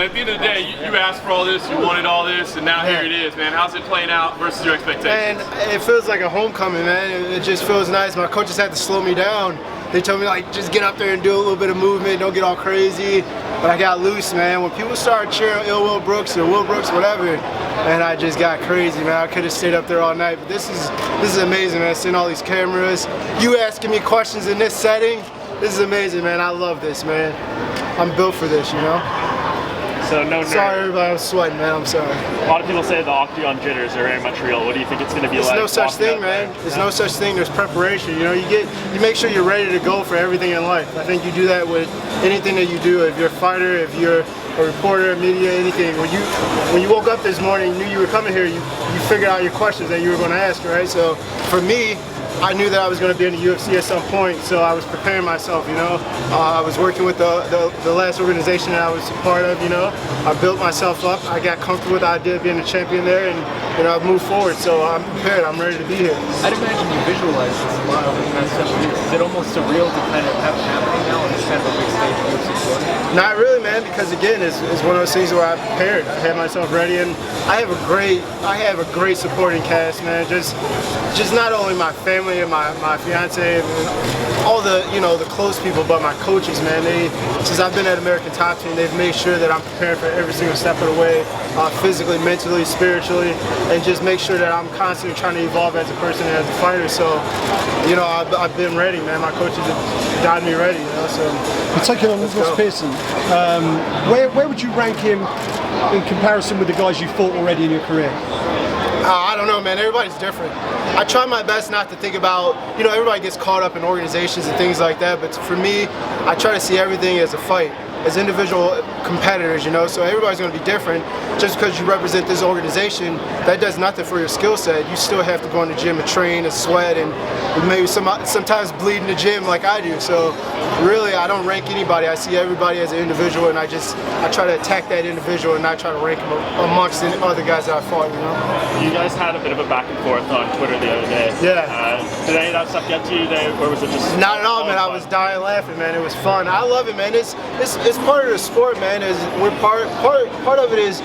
at the end of the day, you asked for all this, you wanted all this, and now here it is, man. How's it playing out versus your expectations? Man, it feels like a homecoming, man. It just feels nice. My coaches had to slow me down. They told me, like, just get up there and do a little bit of movement, don't get all crazy. But I got loose, man. When people started cheering Will Brooks or Will Brooks, whatever, and I just got crazy, man. I could have stayed up there all night. But this is amazing, man. Seeing all these cameras, you asking me questions in this setting, this is amazing, man. I love this, man. I'm built for this, you know? So no nerves. Sorry, everybody, I'm sweating, man. I'm sorry. A lot of people say the octagon jitters are very much real. What do you think it's going to be like? There's no such thing, man. There's no such thing. There's preparation. You know, you make sure you're ready to go for everything in life. I think you do that with anything that you do. If you're a fighter, if you're a reporter, media, anything. When you woke up this morning, you knew you were coming here. You figured out your questions that you were going to ask, right? So for me, I knew that I was going to be in the UFC at some point, so I was preparing myself, you know. I was working with the last organization that I was a part of, you know. I built myself up. I got comfortable with the idea of being a champion there, and you know, I've moved forward, so I'm prepared. I'm ready to be here. I'd imagine you visualize this a lot over the past several years. Is it almost surreal to kind of have it happening now on this kind of a big stage in UFC sport? Not really, man, because again, it's one of those things where I prepared. I had myself ready, and I have a great supporting cast, man. Just not only my family and my fiance and all the the close people, but my coaches, man. Since I've been at American Top Team, they've made sure that I'm prepared for every single step of the way, physically, mentally, spiritually, and just make sure that I'm constantly trying to evolve as a person and as a fighter. So, you know, I've been ready, man. My coaches have gotten me ready, you know. So you're taking on Ross Pearson. Where would you rank him in comparison with the guys you fought already in your career? I don't know, man. Everybody's different. I try my best not to think about, everybody gets caught up in organizations and things like that, but for me, I try to see everything as a fight, as individual competitors, so everybody's going to be different. Just because you represent this organization, that does nothing for your skill set. You still have to go in the gym and train and sweat and maybe sometimes bleed in the gym like I do. So really, I don't rank anybody. I see everybody as an individual, and I try to attack that individual and not try to rank them amongst the other guys that I fought, You guys had a bit of a back and forth on Twitter the other day. Yeah. Did any of that stuff get to you today, or was it just... Not at all, man. I was dying laughing, man. It was fun. I love it, man. It's part of the sport, man. Part of it is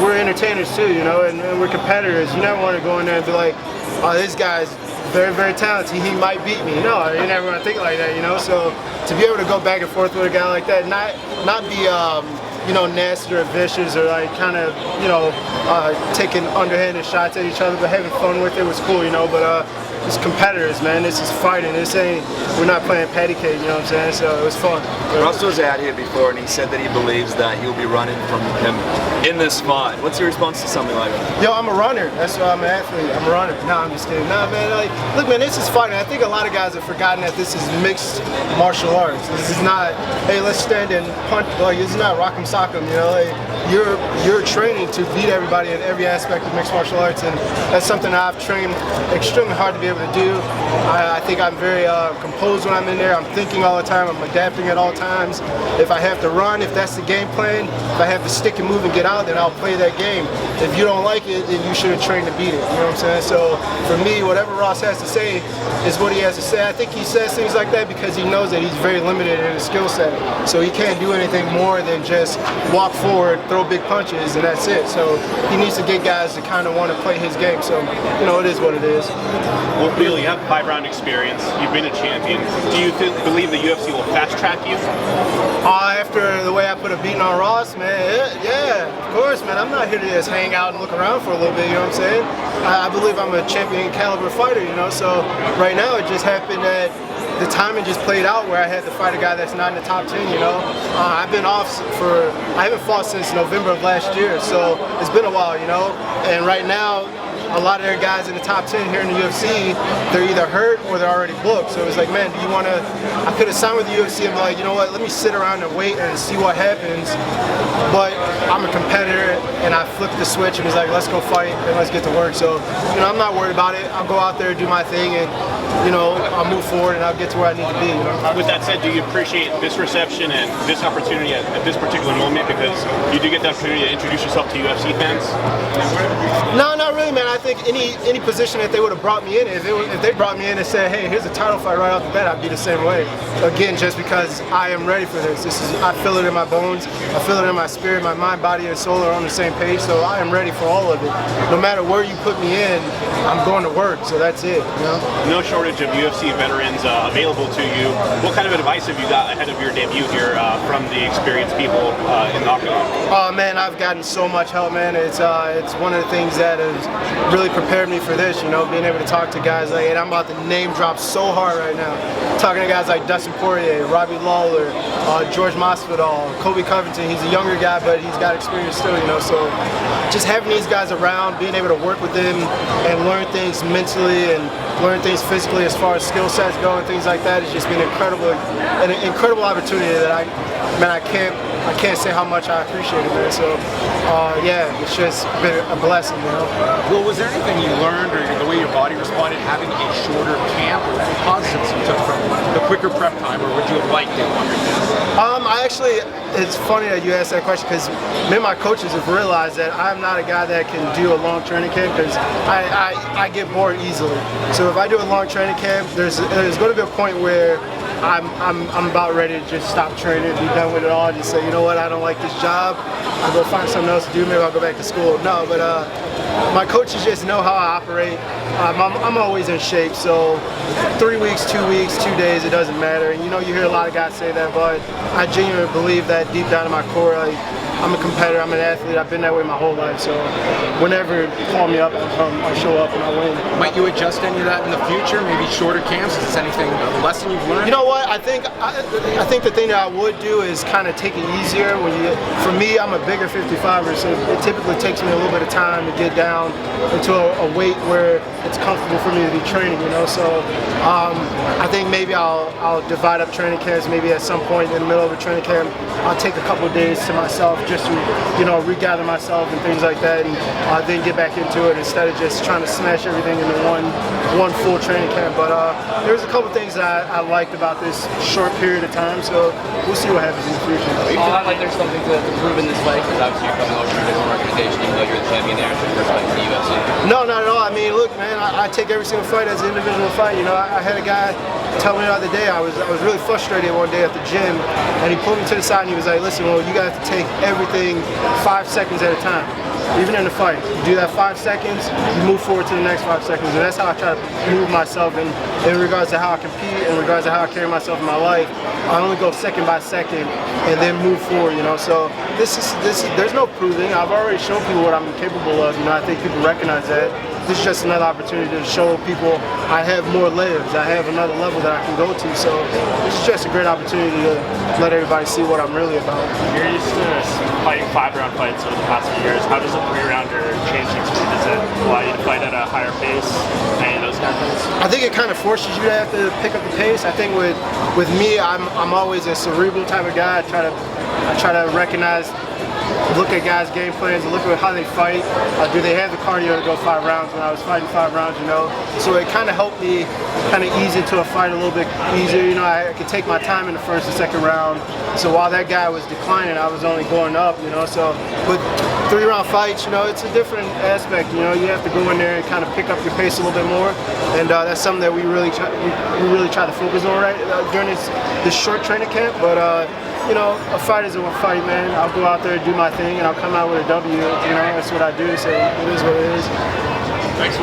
we're entertainers too, and we're competitors. You never want to go in there and be like, oh, this guy's very, very talented. He might beat me. No, you never want to think like that, So to be able to go back and forth with a guy like that, not be nasty or vicious or like kind of taking underhanded shots at each other, but having fun with it was cool, But it's competitors, man. This is fighting. We're not playing patty cake, you know what I'm saying? So it was fun. Russ was out here before, and he said that he believes that you'll be running from him in this fight. What's your response to something like that? Yo, I'm a runner. That's why I'm an athlete. I'm a runner. No, I'm just kidding. Nah, man. Look, man, this is fighting. I think a lot of guys have forgotten that this is mixed martial arts. This is not, hey, let's stand and punch. Like, this is not rock'em sock'em. You're training to beat everybody in every aspect of mixed martial arts, and that's something I've trained extremely hard to be able to do. I think I'm very composed when I'm in there. I'm thinking all the time. I'm adapting at all times. If I have to run, if that's the game plan, if I have to stick and move and get out, then I'll play that game. If you don't like it, then you shouldn't train to beat it. You know what I'm saying? So for me, whatever Ross has to say is what he has to say. I think he says things like that because he knows that he's very limited in his skill set. So he can't do anything more than just walk forward, throw big punches, and that's it. So he needs to get guys to kind of want to play his game. So, it is what it is. Well, Bill, you have 5-round experience. You've been a champion. Do you believe the UFC will fast track you? After the way I put a beating on Ross, man, yeah, of course, man. I'm not here to just hang out and look around for a little bit, you know what I'm saying? I believe I'm a champion caliber fighter, so right now it just happened that the timing just played out where I had to fight a guy that's not in the top 10, I've been off I haven't fought since November of last year, so it's been a while, and right now, a lot of their guys in the top 10 here in the UFC, they're either hurt or they're already booked. So it's like, man, do you want to, I could have signed with the UFC and be like, you know what, let me sit around and wait and see what happens. But I'm a competitor and I flipped the switch and was like, let's go fight and let's get to work. So, I'm not worried about it. I'll go out there, do my thing, and, I'll move forward and I'll get to where I need to be. With that said, do you appreciate this reception and this opportunity at this particular moment, because you do get the opportunity to introduce yourself to UFC fans? No, not really, man. I think any position that they would have brought me in, if they brought me in and said, hey, here's a title fight right off the bat, I'd be the same way. Again, just because I am ready for this. I feel it in my bones, I feel it in my my spirit, my mind, body, and soul are on the same page. So I am ready for all of it. No matter where you put me in, I'm going to work. So that's it. You know? No shortage of UFC veterans available to you. What kind of advice have you got ahead of your debut here from the experienced people in the octagon? Oh man, I've gotten so much help, man. It's one of the things that has really prepared me for this. You know, being able to talk to guys like, and I'm about to name drop so hard right now. Talking to guys like Dustin Poirier, Robbie Lawler, George Masvidal, Kobe Covington. He's a younger guy, but he's got experience still. You know, so just having these guys around, being able to work with them and learn things mentally and learn things physically as far as skill sets go and things like that has just been an incredible opportunity that I can't say how much I appreciate it, man. So yeah, it's just been a blessing, you know. Well, was there anything you learned or the way your body responded having a shorter camp, or any positives you took from the quicker prep time, or would you have liked a longer camp? It's funny that you asked that question because me and my coaches have realized that I'm not a guy that can do a long training camp because I get bored easily. So if I do a long training camp, there's going to be a point where I'm about ready to just stop training, be done with it all, just say, you know what, I don't like this job, I'll go find something else to do, maybe I'll go back to school. No, but my coaches just know how I operate. I'm always in shape, so 3 weeks, 2 weeks, 2 days, it doesn't matter. And you know, you hear a lot of guys say that, but I genuinely believe that deep down in my core, I'm a competitor, I'm an athlete, I've been that way my whole life, so whenever you call me up, I show up and I win. Might you adjust any of that in the future? Maybe shorter camps? Is this anything, a lesson you've learned? You know what? I think the thing that I would do is kind of take it easier. For me, I'm a bigger 55er, so it typically takes me a little bit of time to get down into a weight where it's comfortable for me to be training. You know, so I think maybe I'll divide up training camps. Maybe at some point in the middle of a training camp, I'll take a couple of days to myself just to, you know, regather myself and things like that, and then get back into it instead of just trying to smash everything into one full training camp. But there's a couple things that I liked about this short period of time, so we'll see what happens in the future. Do you feel like there's something to prove in this fight? Because obviously you're coming over from a different organization, even though you're the champion there, it's your first fight in the UFC. No, not at all. I mean, look, man, I take every single fight as an individual fight. You know, I had a guy tell me the other day, I was really frustrated one day at the gym, and he pulled me to the side and he was like, listen, well, you got to take everything 5 seconds at a time. Even in the fight, you do that 5 seconds, you move forward to the next 5 seconds, and that's how I try to move myself in regards to how I compete, in regards to how I carry myself in my life. I only go second by second and then move forward, you know. So there's no proving. I've already shown people what I'm capable of, you know. I think people recognize that. This is just another opportunity to show people I have more layers, I have another level that I can go to. So this is just a great opportunity to let everybody see what I'm really about. You're used to fighting 5-round fights over the past few years. How does a 3-rounder change things for you? Does it allow you to fight at a higher pace? Any of those kind of things? I think it kind of forces you to have to pick up the pace. I think with me, I'm always a cerebral type of guy. I try to recognize, look at guys' game plans and look at how they fight. Do they have the cardio to go 5 rounds? When I was fighting 5 rounds, you know, so it kind of helped me kind of ease into a fight a little bit easier. You know, I could take my time in the first and second round. So while that guy was declining, I was only going up. You know, so with 3-round fights, you know, it's a different aspect. You know, you have to go in there and kind of pick up your pace a little bit more, and that's something that we really try to focus on during this short training camp. But you know, a fight is a fight, man. I'll go out there and do my thing, and I'll come out with a W. You know, that's what I do, so it is what it is. Thanks, Will.